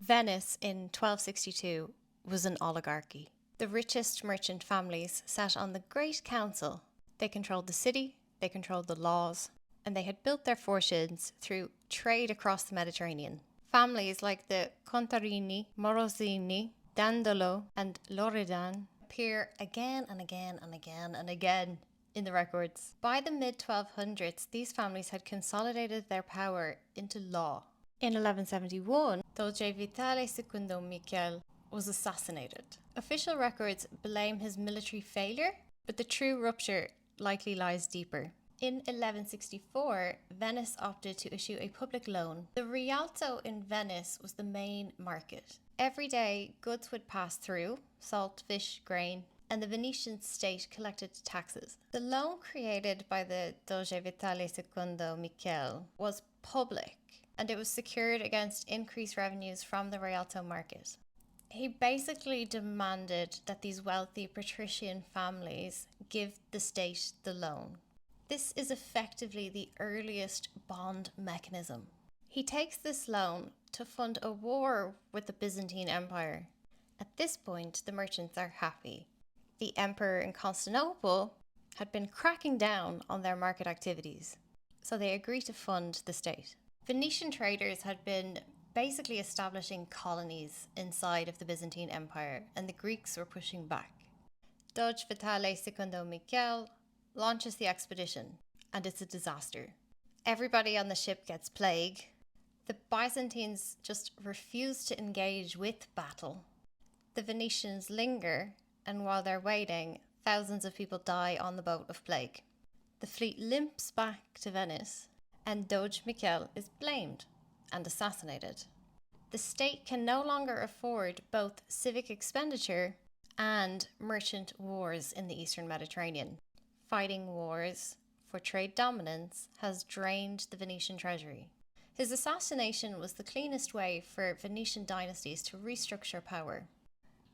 Venice in 1262 was an oligarchy. The richest merchant families sat on the Great Council. They controlled the city, they controlled the laws, and they had built their fortunes through trade across the Mediterranean. Families like the Contarini, Morosini, Dandolo, and Loredan appear again and again and again and again in the records. By the mid-1200s, these families had consolidated their power into law. In 1171, Doge Mikuel was assassinated. Official records blame his military failure, but the true rupture likely lies deeper. In 1164, Venice opted to issue a public loan. The Rialto in Venice was the main market. Every day, goods would pass through, salt, fish, grain, and the Venetian state collected taxes. The loan created by the Doge Mikuel was public, and it was secured against increased revenues from the Rialto market. He basically demanded that these wealthy patrician families give the state the loan. This is effectively the earliest bond mechanism. He takes this loan to fund a war with the Byzantine Empire. At this point, the merchants are happy. The emperor in Constantinople had been cracking down on their market activities, so they agreed to fund the state. Venetian traders had been basically establishing colonies inside of the Byzantine Empire, and the Greeks were pushing back. Doge Vitale II Miguel launches the expedition, and it's a disaster. Everybody on the ship gets plague. The Byzantines just refuse to engage with battle. The Venetians linger, and while they're waiting, thousands of people die on the boat of plague. The fleet limps back to Venice, and Doge Mikuel is blamed and assassinated. The state can no longer afford both civic expenditure and merchant wars in the Eastern Mediterranean. Fighting wars for trade dominance has drained the Venetian treasury. His assassination was the cleanest way for Venetian dynasties to restructure power,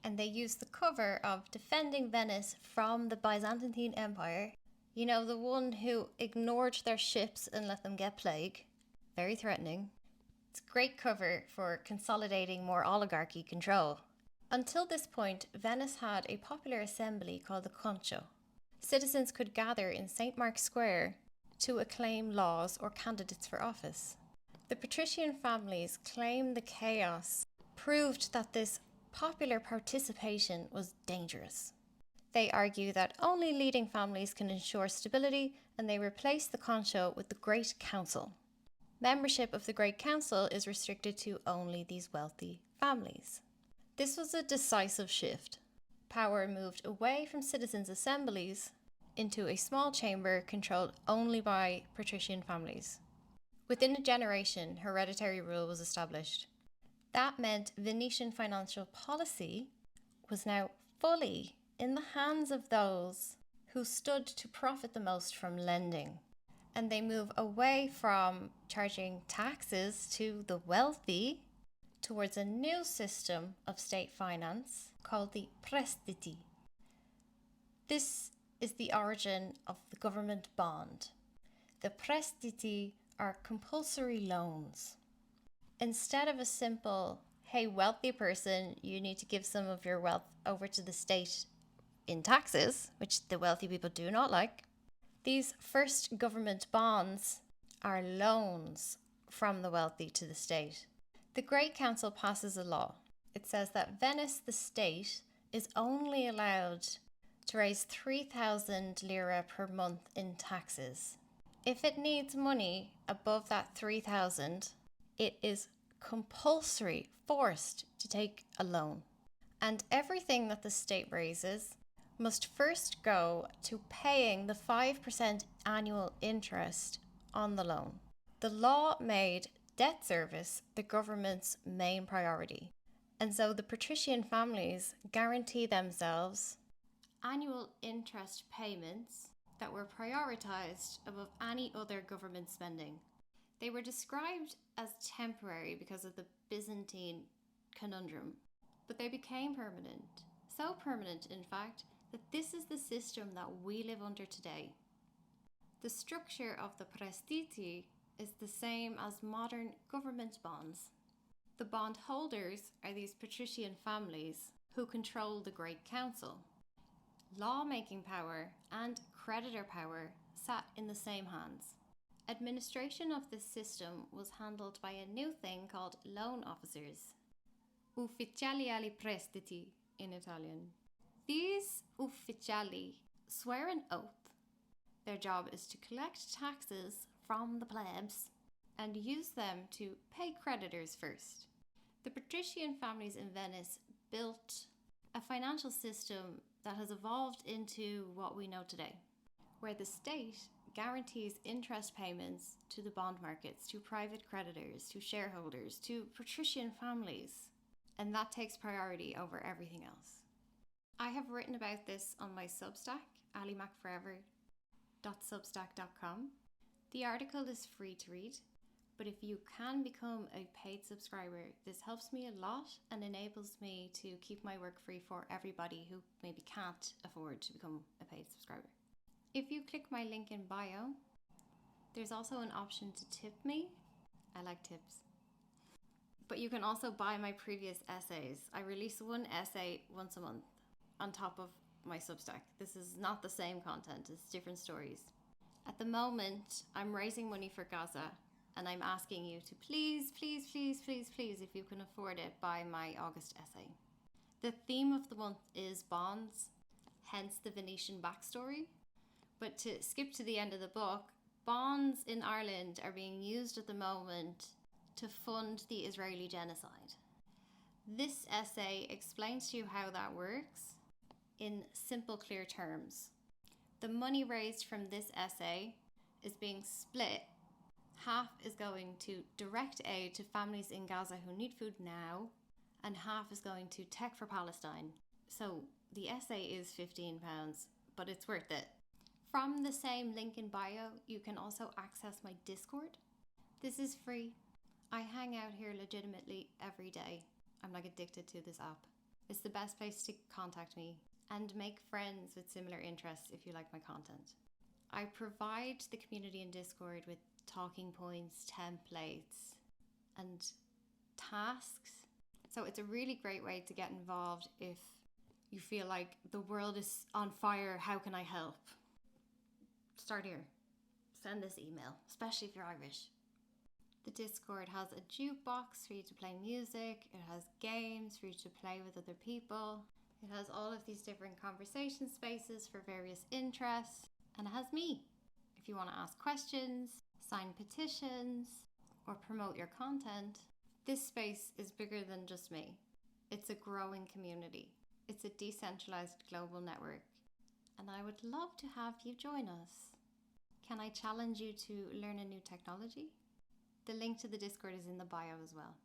and they used the cover of defending Venice from the Byzantine Empire, the one who ignored their ships and let them get plague. Very threatening. It's great cover for consolidating more oligarchy control. Until this point, Venice had a popular assembly called the Concho. Citizens could gather in St. Mark's Square to acclaim laws or candidates for office. The patrician families claim the chaos proved that this popular participation was dangerous. They argue that only leading families can ensure stability, and they replace the Concho with the Great Council. Membership of the Great Council is restricted to only these wealthy families. This was a decisive shift. Power moved away from citizens' assemblies into a small chamber controlled only by patrician families. Within a generation, hereditary rule was established. That meant Venetian financial policy was now fully in the hands of those who stood to profit the most from lending. And they move away from charging taxes to the wealthy towards a new system of state finance called the prestiti. This is the origin of the government bond. The prestiti are compulsory loans. Instead of a simple, hey, wealthy person, you need to give some of your wealth over to the state in taxes, which the wealthy people do not like, these first government bonds are loans from the wealthy to the state. The Great Council passes a law. It says that Venice, the state, is only allowed to raise 3,000 lira per month in taxes. If it needs money above that 3,000, it is compulsory, forced to take a loan. And everything that the state raises must first go to paying the 5% annual interest on the loan. The law made debt service the government's main priority, and so the patrician families guarantee themselves annual interest payments that were prioritized above any other government spending. They were described as temporary because of the Byzantine conundrum, but they became permanent. So permanent, in fact, that this is the system that we live under today. The structure of the prestiti is the same as modern government bonds. The bondholders are these patrician families who control the Great Council. Lawmaking power and creditor power sat in the same hands. Administration of this system was handled by a new thing called loan officers, ufficiali ali prestiti in Italian. These ufficiali swear an oath. Their job is to collect taxes from the plebs and use them to pay creditors first. The patrician families in Venice built a financial system that has evolved into what we know today, where the state guarantees interest payments to the bond markets, to private creditors, to shareholders, to patrician families, and that takes priority over everything else. I have written about this on my Substack, alimacforever.substack.com. The article is free to read, but if you can become a paid subscriber, this helps me a lot and enables me to keep my work free for everybody who maybe can't afford to become a paid subscriber. If you click my link in bio, there's also an option to tip me. I like tips. But you can also buy my previous essays. I release one essay once a month on top of my Substack. This is not the same content, it's different stories. At the moment, I'm raising money for Gaza, and I'm asking you to please, if you can afford it, buy my August essay. The theme of the month is bonds, hence the Venetian backstory. But to skip to the end of the book, bonds in Ireland are being used at the moment to fund the Israeli genocide. This essay explains to you how that works in simple, clear terms. The money raised from this essay is being split. Half is going to direct aid to families in Gaza who need food now, and half is going to Tech for Palestine. So the essay is £15, but it's worth it. From the same link in bio, you can also access my Discord. This is free. I hang out here legitimately every day. I'm like addicted to this app. It's the best place to contact me and make friends with similar interests if you like my content. I provide the community in Discord with talking points, templates, and tasks. So it's a really great way to get involved if you feel like the world is on fire, how can I help? Start here. Send this email, especially if you're Irish. The Discord has a jukebox for you to play music. It has games for you to play with other people. It has all of these different conversation spaces for various interests. And it has me. If you want to ask questions, sign petitions, or promote your content, this space is bigger than just me. It's a growing community. It's a decentralized global network. And I would love to have you join us. Can I challenge you to learn a new technology? The link to the Discord is in the bio as well.